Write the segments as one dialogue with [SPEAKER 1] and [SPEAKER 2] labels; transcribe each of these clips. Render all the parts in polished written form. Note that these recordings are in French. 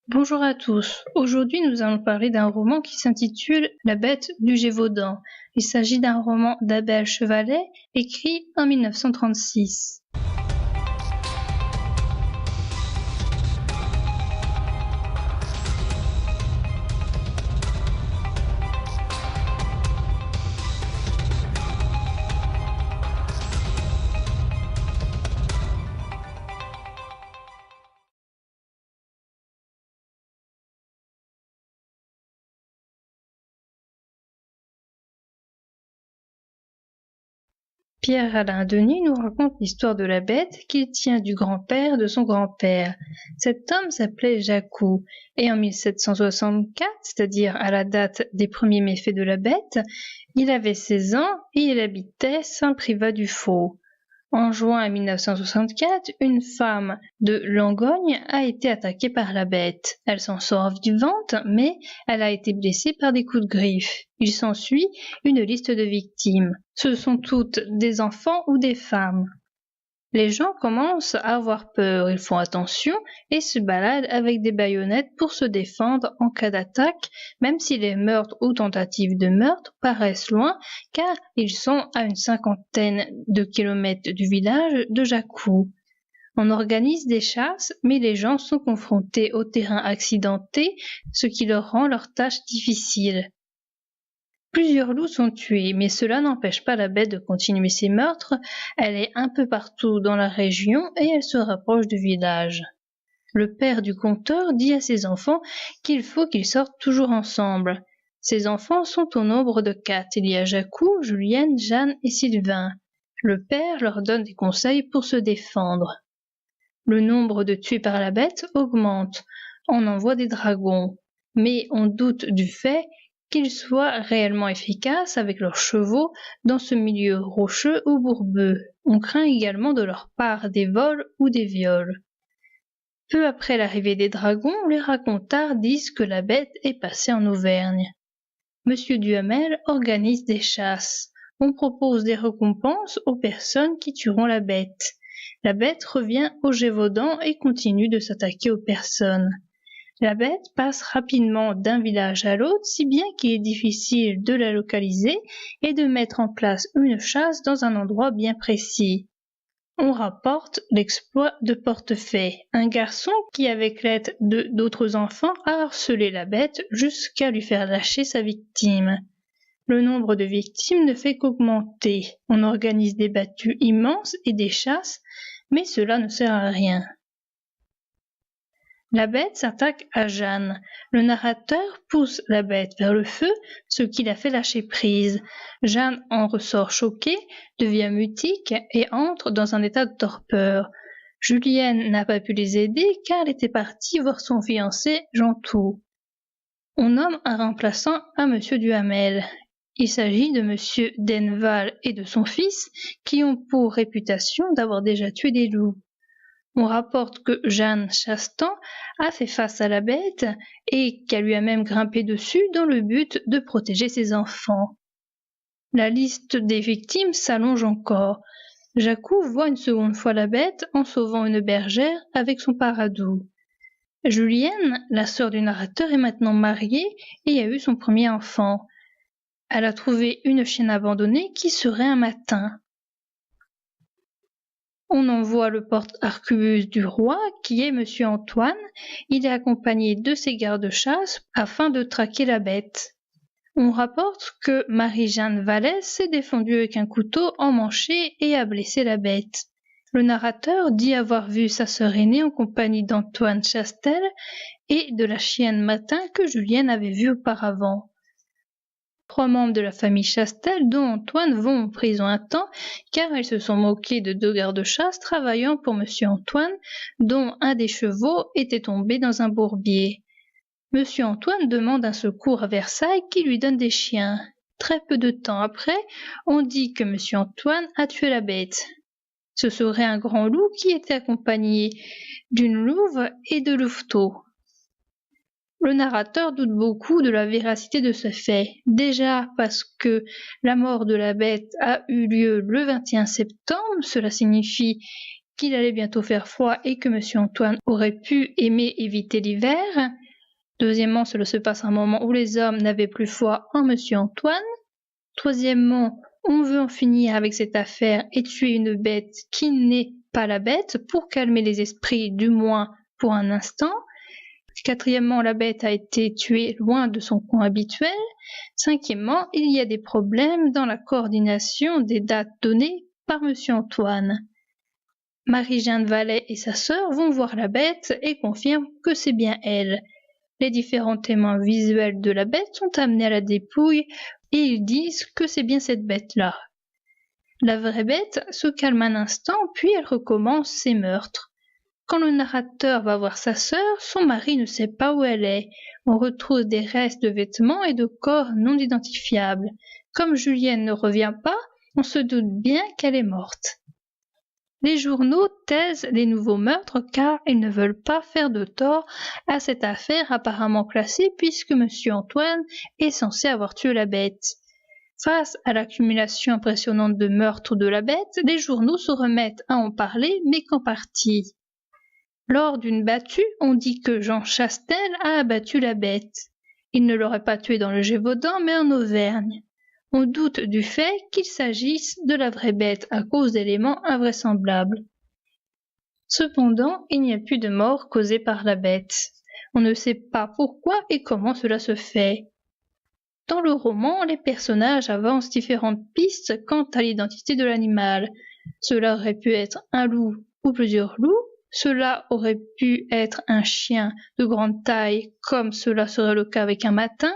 [SPEAKER 1] Bonjour à tous. Aujourd'hui, nous allons parler d'un roman qui s'intitule La Bête du Gévaudan. Il s'agit d'un roman d'Abel Chevalet, écrit en 1936. Pierre-Alain Denis nous raconte l'histoire de la bête qu'il tient du grand-père de son grand-père. Cet homme s'appelait Jacou, et en 1764, c'est-à-dire à la date des premiers méfaits de la bête, il avait 16 ans et il habitait Saint-Privat-du-Faux. En juin 1964, une femme de Langogne a été attaquée par la bête. Elle s'en sort vivante, mais elle a été blessée par des coups de griffe. Il s'ensuit une liste de victimes. Ce sont toutes des enfants ou des femmes. Les gens commencent à avoir peur, ils font attention et se baladent avec des baïonnettes pour se défendre en cas d'attaque, même si les meurtres ou tentatives de meurtre paraissent loin, car ils sont à une 50aine de kilomètres du village de Jacou. On organise des chasses, mais les gens sont confrontés au terrain accidenté, ce qui leur rend leur tâche difficile. Plusieurs loups sont tués, mais cela n'empêche pas la bête de continuer ses meurtres. Elle est un peu partout dans la région et elle se rapproche du village. Le père du conteur dit à ses enfants qu'il faut qu'ils sortent toujours ensemble. Ses enfants sont au nombre de 4. Il y a Jacou, Julienne, Jeanne et Sylvain. Le père leur donne des conseils pour se défendre. Le nombre de tués par la bête augmente. On envoie des dragons, mais on doute du fait qu'ils soient réellement efficaces avec leurs chevaux dans ce milieu rocheux ou bourbeux. On craint également de leur part des vols ou des viols. Peu après l'arrivée des dragons, les racontars disent que la bête est passée en Auvergne. Monsieur Duhamel organise des chasses. On propose des récompenses aux personnes qui tueront la bête. La bête revient au Gévaudan et continue de s'attaquer aux personnes. La bête passe rapidement d'un village à l'autre, si bien qu'il est difficile de la localiser et de mettre en place une chasse dans un endroit bien précis. On rapporte l'exploit de Portefaix, un garçon qui, avec l'aide d'autres enfants, a harcelé la bête jusqu'à lui faire lâcher sa victime. Le nombre de victimes ne fait qu'augmenter. On organise des battues immenses et des chasses, mais cela ne sert à rien. La bête s'attaque à Jeanne. Le narrateur pousse la bête vers le feu, ce qui la fait lâcher prise. Jeanne en ressort choquée, devient mutique et entre dans un état de torpeur. Julienne n'a pas pu les aider car elle était partie voir son fiancé, Gentou. On nomme un remplaçant à Monsieur Duhamel. Il s'agit de Monsieur Denval et de son fils qui ont pour réputation d'avoir déjà tué des loups. On rapporte que Jeanne Chastan a fait face à la bête et qu'elle lui a même grimpé dessus dans le but de protéger ses enfants. La liste des victimes s'allonge encore. Jacou voit une seconde fois la bête en sauvant une bergère avec son paradou. Julienne, la sœur du narrateur, est maintenant mariée et a eu son premier enfant. Elle a trouvé une chienne abandonnée qui serait un matin. On envoie le porte-arquebuse du roi, qui est Monsieur Antoine. Il est accompagné de ses gardes-chasse afin de traquer la bête. On rapporte que Marie-Jeanne Vallès s'est défendue avec un couteau emmanché et a blessé la bête. Le narrateur dit avoir vu sa sœur aînée en compagnie d'Antoine Chastel et de la chienne Matin que Julienne avait vue auparavant. 3 membres de la famille Chastel, dont Antoine, vont en prison un temps, car ils se sont moqués de 2 gardes-chasse travaillant pour Monsieur Antoine, dont un des chevaux était tombé dans un bourbier. Monsieur Antoine demande un secours à Versailles qui lui donne des chiens. Très peu de temps après, on dit que Monsieur Antoine a tué la bête. Ce serait un grand loup qui était accompagné d'une louve et de louveteaux. Le narrateur doute beaucoup de la véracité de ce fait, déjà parce que la mort de la bête a eu lieu le 21 septembre, cela signifie qu'il allait bientôt faire froid et que monsieur Antoine aurait pu aimer éviter l'hiver. Deuxièmement, cela se passe à un moment où les hommes n'avaient plus foi en monsieur Antoine. Troisièmement, on veut en finir avec cette affaire et tuer une bête qui n'est pas la bête pour calmer les esprits, du moins pour un instant. Quatrièmement, la bête a été tuée loin de son coin habituel. Cinquièmement, il y a des problèmes dans la coordination des dates données par monsieur Antoine. Marie-Jeanne Vallet et sa sœur vont voir la bête et confirment que c'est bien elle. Les différents témoins visuels de la bête sont amenés à la dépouille et ils disent que c'est bien cette bête-là. La vraie bête se calme un instant, puis elle recommence ses meurtres. Quand le narrateur va voir sa sœur, son mari ne sait pas où elle est. On retrouve des restes de vêtements et de corps non identifiables. Comme Julienne ne revient pas, on se doute bien qu'elle est morte. Les journaux taisent les nouveaux meurtres car ils ne veulent pas faire de tort à cette affaire apparemment classée puisque monsieur Antoine est censé avoir tué la bête. Face à l'accumulation impressionnante de meurtres de la bête, les journaux se remettent à en parler, mais qu'en partie. Lors d'une battue, on dit que Jean Chastel a abattu la bête. Il ne l'aurait pas tuée dans le Gévaudan, mais en Auvergne. On doute du fait qu'il s'agisse de la vraie bête à cause d'éléments invraisemblables. Cependant, il n'y a plus de mort causée par la bête. On ne sait pas pourquoi et comment cela se fait. Dans le roman, les personnages avancent différentes pistes quant à l'identité de l'animal. Cela aurait pu être un loup ou plusieurs loups. Cela aurait pu être un chien de grande taille, comme cela serait le cas avec un mâtin.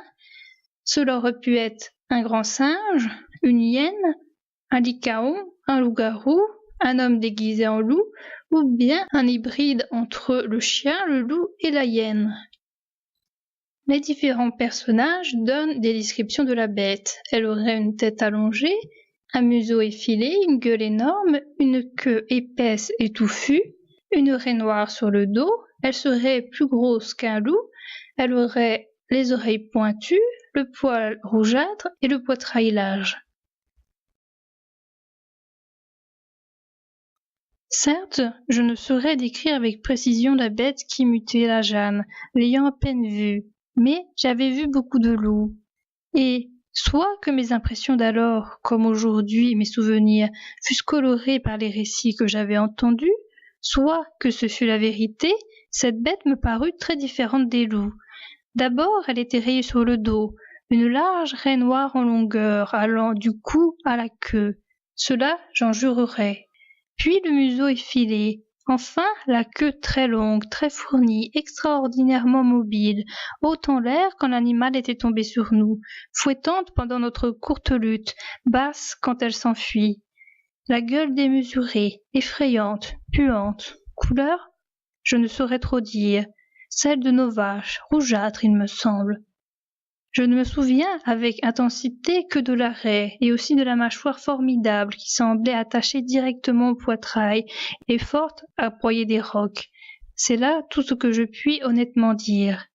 [SPEAKER 1] Cela aurait pu être un grand singe, une hyène, un lycaon, un loup-garou, un homme déguisé en loup, ou bien un hybride entre le chien, le loup et la hyène. Les différents personnages donnent des descriptions de la bête. Elle aurait une tête allongée, un museau effilé, une gueule énorme, une queue épaisse et touffue, une raie noire sur le dos, elle serait plus grosse qu'un loup, elle aurait les oreilles pointues, le poil rougeâtre et le poitrail large. Certes, je ne saurais décrire avec précision la bête qui mutilait Jeanne, l'ayant à peine vue, mais j'avais vu beaucoup de loups. Et soit que mes impressions d'alors, comme aujourd'hui mes souvenirs, fussent colorés par les récits que j'avais entendus, soit que ce fût la vérité, cette bête me parut très différente des loups. D'abord, elle était rayée sur le dos, une large raie noire en longueur, allant du cou à la queue. Cela, j'en jurerais. Puis le museau effilé. Enfin, la queue très longue, très fournie, extraordinairement mobile, haut en l'air quand l'animal était tombé sur nous, fouettante pendant notre courte lutte, basse quand elle s'enfuit. La gueule démesurée, effrayante, puante. Couleur? Je ne saurais trop dire. Celle de nos vaches, rougeâtre, il me semble. Je ne me souviens avec intensité que de la raie et aussi de la mâchoire formidable qui semblait attachée directement au poitrail et forte à broyer des rocs. C'est là tout ce que je puis honnêtement dire.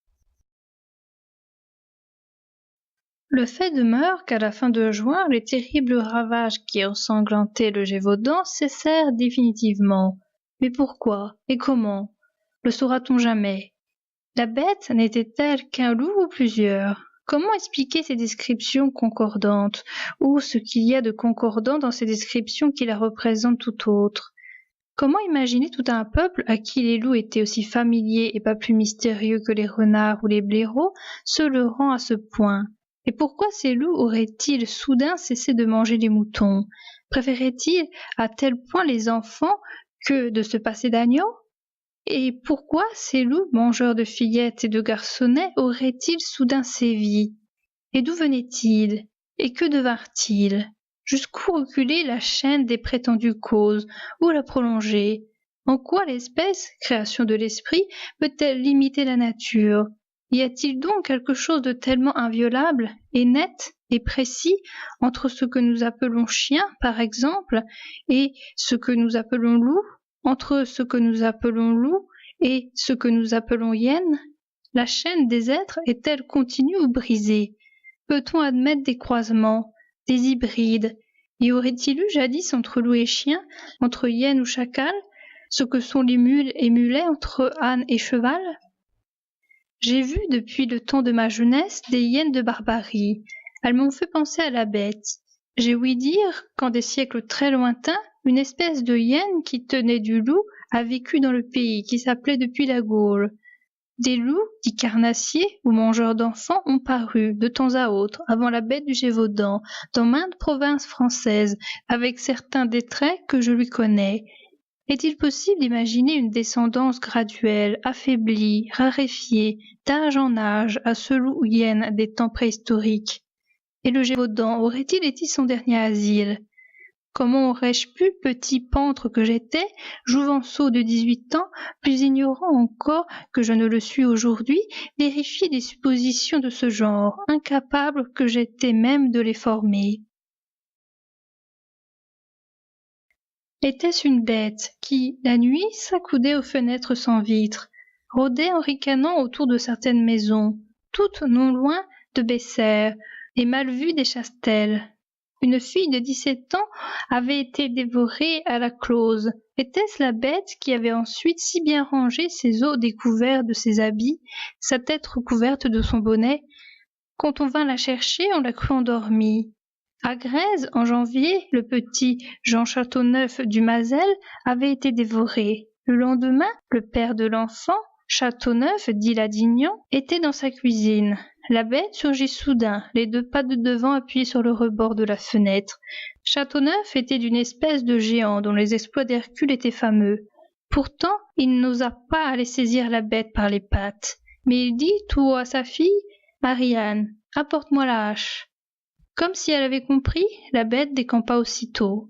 [SPEAKER 1] Le fait demeure qu'à la fin de juin, les terribles ravages qui ensanglantaient le Gévaudan cessèrent définitivement. Mais pourquoi et comment? Le saura-t-on jamais? La bête n'était-elle qu'un loup ou plusieurs? Comment expliquer ces descriptions concordantes, ou ce qu'il y a de concordant dans ces descriptions qui la représentent tout autre? Comment imaginer tout un peuple à qui les loups étaient aussi familiers et pas plus mystérieux que les renards ou les blaireaux se leurrant à ce point? Et pourquoi ces loups auraient-ils soudain cessé de manger les moutons? Préféraient-ils à tel point les enfants que de se passer d'agneaux? Et pourquoi ces loups, mangeurs de fillettes et de garçonnets, auraient-ils soudain sévi? Et d'où venaient-ils? Et que devinrent-ils? Jusqu'où reculer la chaîne des prétendues causes? Où la prolonger? En quoi l'espèce, création de l'esprit, peut-elle limiter la nature? Y a-t-il donc quelque chose de tellement inviolable et net et précis entre ce que nous appelons chien, par exemple, et ce que nous appelons loup? Entre ce que nous appelons loup et ce que nous appelons hyène? La chaîne des êtres est-elle continue ou brisée? Peut-on admettre des croisements, des hybrides? Y aurait-il eu jadis entre loup et chien, entre hyène ou chacal, ce que sont les mules et mulets entre âne et cheval? J'ai vu depuis le temps de ma jeunesse des hyènes de barbarie. Elles m'ont fait penser à la bête. J'ai ouï dire qu'en des siècles très lointains, une espèce de hyène qui tenait du loup a vécu dans le pays, qui s'appelait depuis la Gaule. Des loups, dits carnassiers ou mangeurs d'enfants, ont paru, de temps à autre, avant la bête du Gévaudan, dans maintes provinces françaises, avec certains des traits que je lui connais. Est-il possible d'imaginer une descendance graduelle, affaiblie, raréfiée, d'âge en âge, à ce loup-hyène des temps préhistoriques? Et le Gévaudan aurait-il été son dernier asile? Comment aurais-je pu, petit pantre que j'étais, jouvenceau de 18 ans, plus ignorant encore que je ne le suis aujourd'hui, vérifier des suppositions de ce genre, incapable que j'étais même de les former? Était-ce une bête qui, la nuit, s'accoudait aux fenêtres sans vitres, rôdait en ricanant autour de certaines maisons, toutes non loin de Bessères et mal vues des Chastelles? Une fille de 17 ans avait été dévorée à la close. Était-ce la bête qui avait ensuite si bien rangé ses os découverts de ses habits, sa tête recouverte de son bonnet? Quand on vint la chercher, on la crut endormie. À Grèzes, en janvier, le petit Jean Châteauneuf du Mazel avait été dévoré. Le lendemain, le père de l'enfant, Châteauneuf, dit Ladignan, était dans sa cuisine. La bête surgit soudain, les deux pattes de devant appuyées sur le rebord de la fenêtre. Châteauneuf était d'une espèce de géant dont les exploits d'Hercule étaient fameux. Pourtant, il n'osa pas aller saisir la bête par les pattes, mais il dit tout haut à sa fille, « Marianne, apporte-moi la hache. » Comme si elle avait compris, la bête décampa aussitôt.